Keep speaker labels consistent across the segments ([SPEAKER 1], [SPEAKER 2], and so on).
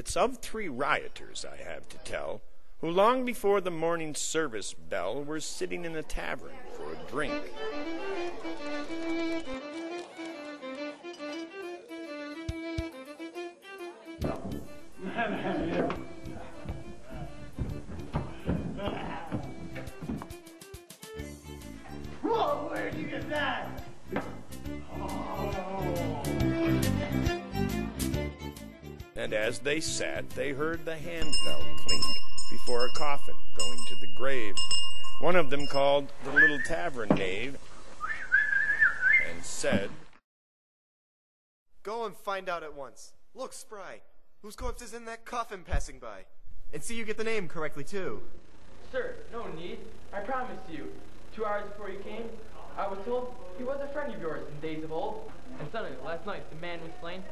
[SPEAKER 1] It's of 3 rioters I have to tell, who long before the morning service bell were sitting in a tavern for a drink.
[SPEAKER 2] Whoa, where'd you get that?
[SPEAKER 1] And as they sat, they heard the handbell clink before a coffin going to the grave. One of them called the little tavern knave and said,
[SPEAKER 3] "Go and find out at once. Look, Spry, whose corpse is in that coffin passing by? And see you get the name correctly, too."
[SPEAKER 4] Sir, no need. I promised you. 2 hours before you came, I was told he was a friend of yours in days of old. And suddenly, last night, the man was slain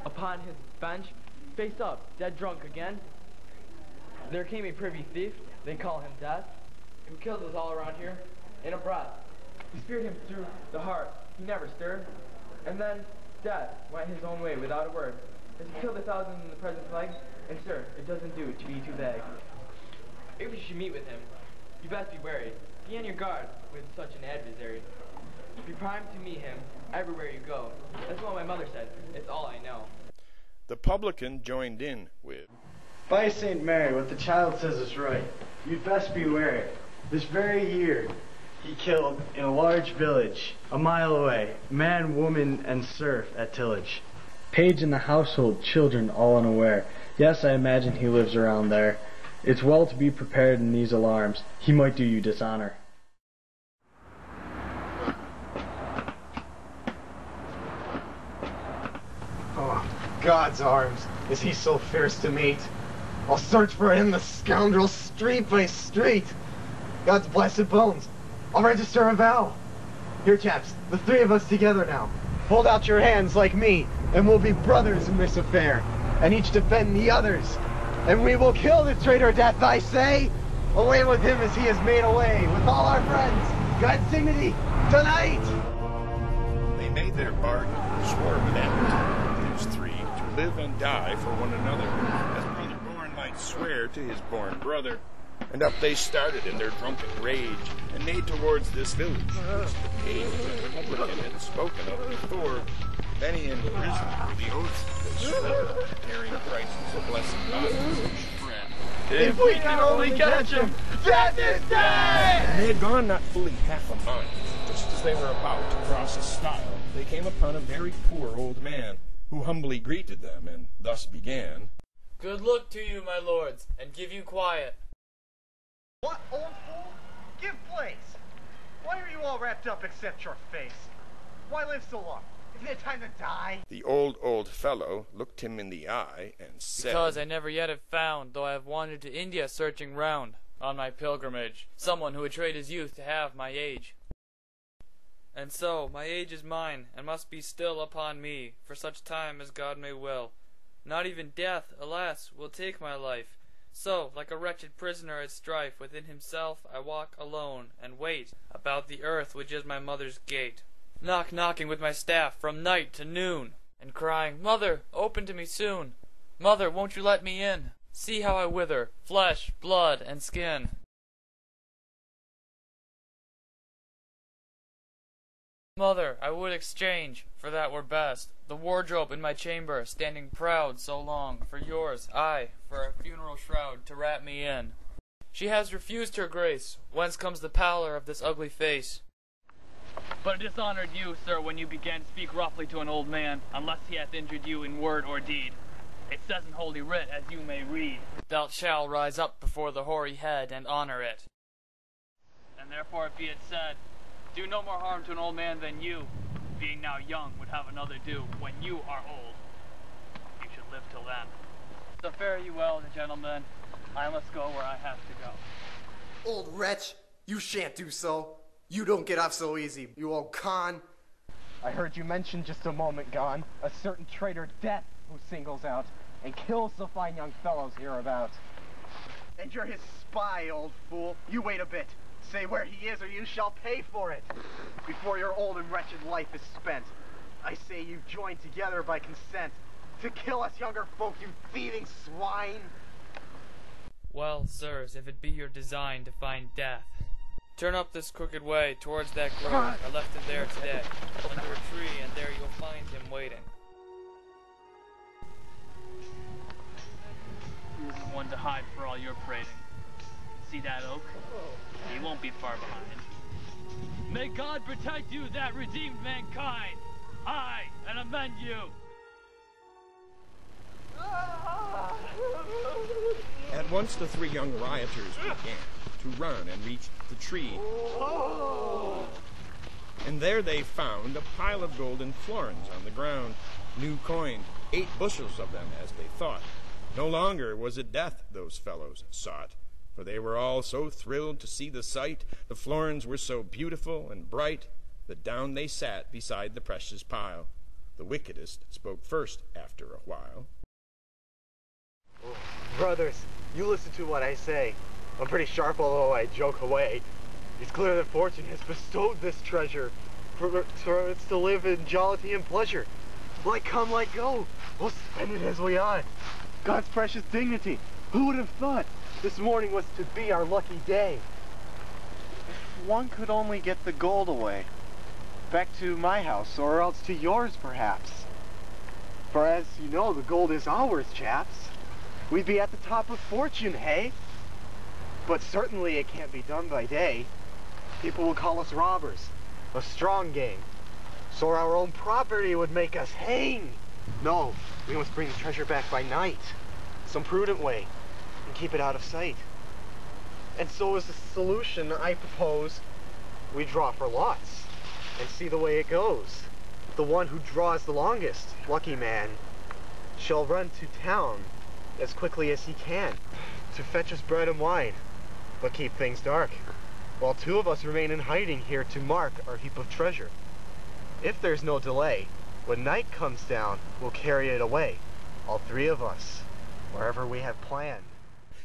[SPEAKER 4] upon his bench, face up, dead drunk again. There came a privy thief, they call him Death, who killed us all around here in a breath. He speared him through the heart. He never stirred. And then Death went his own way without a word. Has he killed 1,000 in the present plague? And sir, it doesn't do to be too vague. If you should meet with him, you best be wary. Be on your guard with such an adversary. Be primed to meet him everywhere you go. That's what my mother said. It's all I know.
[SPEAKER 1] The publican joined in with,
[SPEAKER 2] "By St. Mary, what the child says is right. You'd best beware. This very year, he killed in a large village, a mile away, man, woman, and serf at tillage. Page and the household, children all unaware. Yes, I imagine he lives around there. It's well to be prepared in these alarms. He might do you dishonor."
[SPEAKER 5] Oh, God's arms, is he so fierce to meet? I'll search for him, the scoundrel, street by street. God's blessed bones, I'll register a vow. Here, chaps, the 3 of us together now. Hold out your hands like me, and we'll be brothers in this affair, and each defend the others. And we will kill the traitor Death, I say. Away with him as he has made away with all our friends. God's dignity, tonight!
[SPEAKER 1] they made their bargain, swore with enmity, these 3, to live and die for one another, as brother born might swear to his born brother. And up they started in their drunken rage, and made towards this village, which the page of the publican had spoken of before. Many in prison for the oaths they swore, carrying Christ's blessed body to spread.
[SPEAKER 5] If we can only catch him, Death is dead!
[SPEAKER 1] And they had gone not fully half a mile. Just as they were about to cross a stile, they came upon a very poor old man, who humbly greeted them, and thus began.
[SPEAKER 4] Good luck to you, my lords, and give you quiet.
[SPEAKER 6] What, old fool? Give place! Why are you all wrapped up except your face? Why live so long? Isn't it time to die?
[SPEAKER 1] The old fellow looked him in the eye and said,
[SPEAKER 4] Because I never yet have found, though I have wandered to India searching round, on my pilgrimage, someone who would trade his youth to have my age. And so, my age is mine, and must be still upon me, for such time as God may will. Not even death, alas, will take my life. So, like a wretched prisoner at strife within himself, I walk alone, and wait about the earth which is my mother's gate. Knocking with my staff from night to noon, and crying, Mother, open to me soon. Mother, won't you let me in? See how I wither, flesh, blood, and skin. Mother, I would exchange, for that were best, the wardrobe in my chamber, standing proud so long, for yours, aye, for a funeral shroud to wrap me in. She has refused her grace, whence comes the pallor of this ugly face. But it dishonored you, sir, when you began to speak roughly to an old man, unless he hath injured you in word or deed. It says in Holy Writ, as you may read, Thou shalt rise up before the hoary head and honor it. And therefore be it said, do no more harm to an old man than you, being now young, would have another do when you are old. You should live till then. So fare you well, gentlemen. I must go where I have to go.
[SPEAKER 3] Old wretch, you shan't do so. You don't get off so easy, you old con.
[SPEAKER 5] I heard you mention just a moment gone a certain traitor Death who singles out and kills the fine young fellows hereabouts.
[SPEAKER 6] And you're his spy, old fool. You wait a bit. Say where he is or you shall pay for it. Before your old and wretched life is spent. I say you've joined together by consent.
[SPEAKER 5] To kill us younger folk, you thieving swine!
[SPEAKER 4] Well, sirs, if it be your design to find death, turn up this crooked way towards that grove. I left him there today, under a tree, and there you'll find him waiting.
[SPEAKER 7] He isn't one to hide for all your prating. See that oak? He won't be far behind. May God protect you that redeemed mankind! Aye, and amend you!
[SPEAKER 1] At once the three young rioters began to run and reached the tree. And there they found a pile of golden florins on the ground, new coin, 8 bushels of them, as they thought. No longer was it death those fellows sought, for they were all so thrilled to see the sight. The florins were so beautiful and bright that down they sat beside the precious pile. The wickedest spoke first after a while.
[SPEAKER 5] Brothers, you listen to what I say. I'm pretty sharp, although I joke away. It's clear that fortune has bestowed this treasure for us to live in jollity and pleasure. Like come, like go, we'll spend it as we ought. God's precious dignity, who would have thought this morning was to be our lucky day? If one could only get the gold away, back to my house, or else to yours perhaps. For as you know, the gold is ours, chaps. We'd be at the top of fortune, hey? But certainly it can't be done by day. People will call us robbers, a strong gang. So our own property would make us hang. No, we must bring the treasure back by night, some prudent way, and keep it out of sight. And so as the solution, I propose we draw for lots and see the way it goes. The one who draws the longest, lucky man, shall run to town as quickly as he can to fetch us bread and wine, but keep things dark, while 2 of us remain in hiding here to mark our heap of treasure. If there's no delay, when night comes down, we'll carry it away, all 3 of us, wherever we have planned.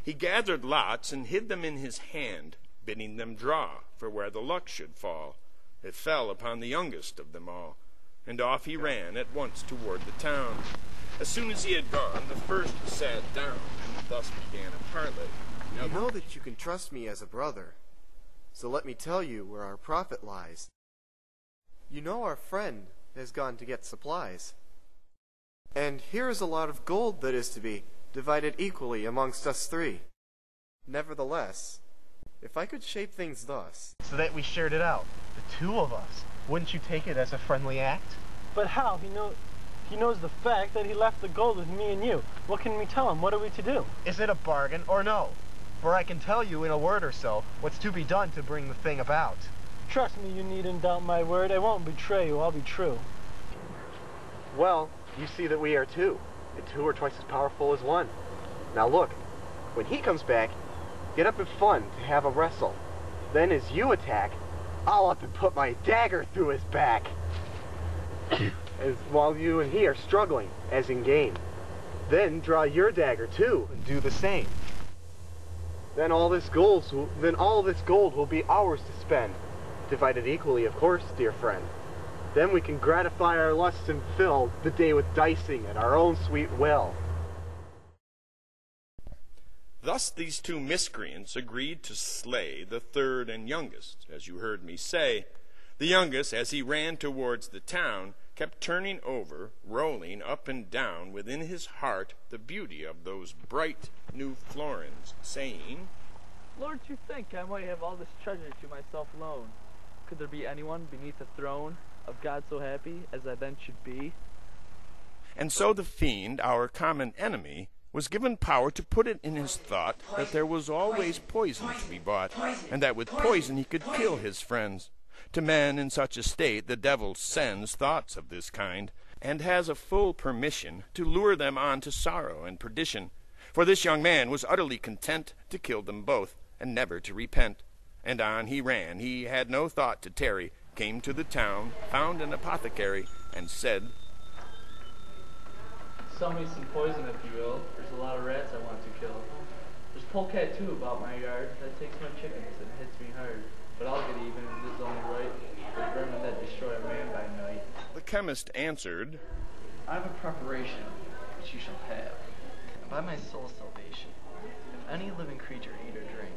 [SPEAKER 1] He gathered lots and hid them in his hand, bidding them draw for where the luck should fall. It fell upon the youngest of them all, and off he ran at once toward the town. As soon as he had gone, the first sat down, and thus began a parley.
[SPEAKER 3] You know that you can trust me as a brother, so let me tell you where our profit lies. You know our friend has gone to get supplies. And here is a lot of gold that is to be divided equally amongst us 3. Nevertheless, if I could shape things thus,
[SPEAKER 5] So that we shared it out, the 2 of us. Wouldn't you take it as a friendly act?
[SPEAKER 8] But how? He knows the fact that he left the gold with me and you. What can we tell him? What are we to do?
[SPEAKER 5] Is it a bargain or no? For I can tell you in a word or so what's to be done to bring the thing about.
[SPEAKER 8] Trust me, you needn't doubt my word. I won't betray you. I'll be true.
[SPEAKER 5] Well, you see that we are 2, and 2 are twice as powerful as 1. Now look, when he comes back, get up in fun to have a wrestle. Then as you attack, I'll up and put my dagger through his back. As while you and he are struggling, as in game. Then draw your dagger too, and do the same. Then all this gold will be ours to spend. Divided equally, of course, dear friend. Then we can gratify our lusts and fill the day with dicing at our own sweet will.
[SPEAKER 1] Thus these 2 miscreants agreed to slay the 3rd and youngest, as you heard me say. The youngest, as he ran towards the town, kept turning over, rolling up and down within his heart the beauty of those bright new florins, saying,
[SPEAKER 9] Lord, you think I might have all this treasure to myself alone? Could there be anyone beneath the throne of God so happy as I then should be?
[SPEAKER 1] And so the fiend, our common enemy, was given power to put it in his thought that there was always poison to be bought, and that with poison he could kill his friends. To men in such a state the devil sends thoughts of this kind, and has a full permission to lure them on to sorrow and perdition. For this young man was utterly content to kill them both, and never to repent. And on he ran, he had no thought to tarry, came to the town, found an apothecary, and said,
[SPEAKER 9] Sell me some poison if you will. There's a lot of rats I want to kill. There's polecat too about my yard. That takes my chickens and hits me hard. But I'll get even if this is only right. The vermin that destroy a man by night.
[SPEAKER 1] The chemist answered,
[SPEAKER 2] I have a preparation.
[SPEAKER 9] which you shall have, and by my soul's salvation, if any living creature eat or drink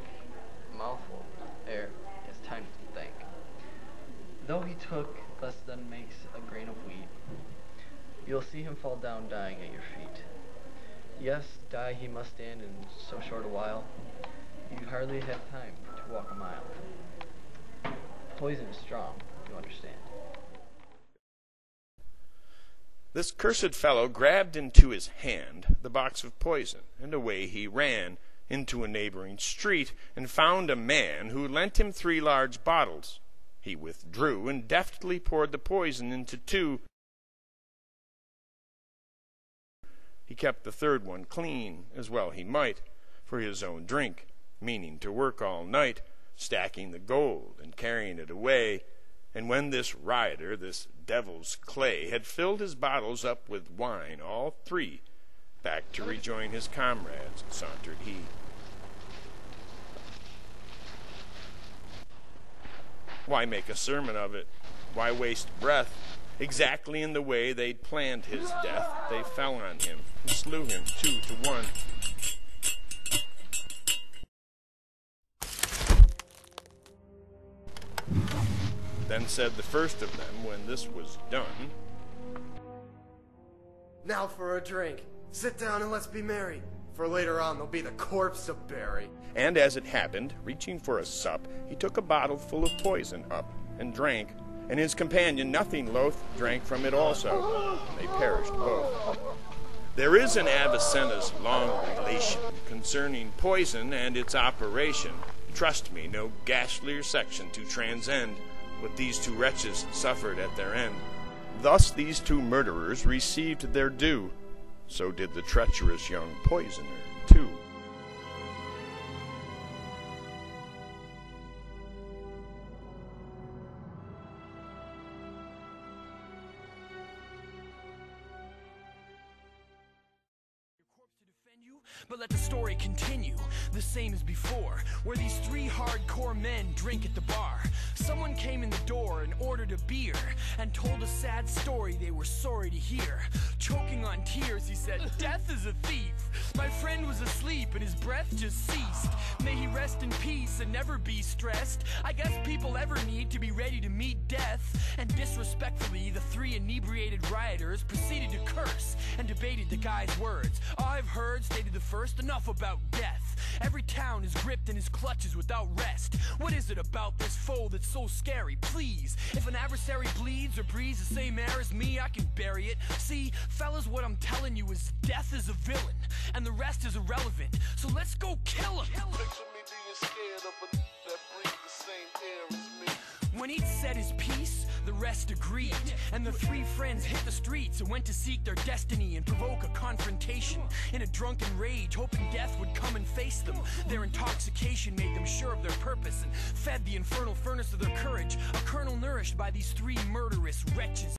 [SPEAKER 9] a mouthful ere he has time to think, though he took less than makes a grain of wheat, you'll see him fall down dying at your feet. Yes, die he must stand in so short a while, you hardly have time to walk a mile. Poison is strong, you understand.
[SPEAKER 1] This cursed fellow grabbed into his hand the box of poison, and away he ran into a neighboring street, and found a man who lent him 3 large bottles. He withdrew, and deftly poured the poison into 2. He kept the 3rd one clean, as well he might, for his own drink, meaning to work all night, stacking the gold and carrying it away. And when this rioter, this devil's clay, had filled his bottles up with wine, all 3, back to rejoin his comrades sauntered he. Why make a sermon of it? Why waste breath? Exactly in the way they'd planned his death, they fell on him and slew him 2 to 1. Then said the first of them, when this was done,
[SPEAKER 3] Now for a drink. Sit down and let's be merry, for later on there'll be the corpse to bury.
[SPEAKER 1] and as it happened, reaching for a sup, he took a bottle full of poison up and drank, and his companion, nothing loath, drank from it also. They perished both. There is in Avicenna's long relation concerning poison and its operation, trust me, no ghastlier section to transcend what these 2 wretches suffered at their end. Thus these 2 murderers received their due, so did the treacherous young poisoner too.
[SPEAKER 10] But let the story continue, the same as before, where these 3 hardcore men drink at the bar. Someone came in the door and ordered a beer, and told a sad story they were sorry to hear. Choking on tears, he said, "Death is a thief. My friend was asleep and his breath just ceased. May he rest in peace and never be stressed. I guess people ever need to be ready to meet death." And disrespectfully, the 3 inebriated rioters proceeded to curse and debated the guy's words. "I've heard," stated the first, "enough about death. Every town is gripped in his clutches without rest. What is it about this foe that's so scary? Please, if an adversary bleeds or breathes the same air as me, I can bury it. See, fellas, what I'm telling you is death is a villain, and the rest is irrelevant. So let's go kill him." When he'd said his piece, the rest agreed, and the 3 friends hit the streets and went to seek their destiny and provoke a confrontation. In a drunken rage, hoping death would come and face them, their intoxication made them sure of their purpose and fed the infernal furnace of their courage, a kernel nourished by these 3 murderous wretches.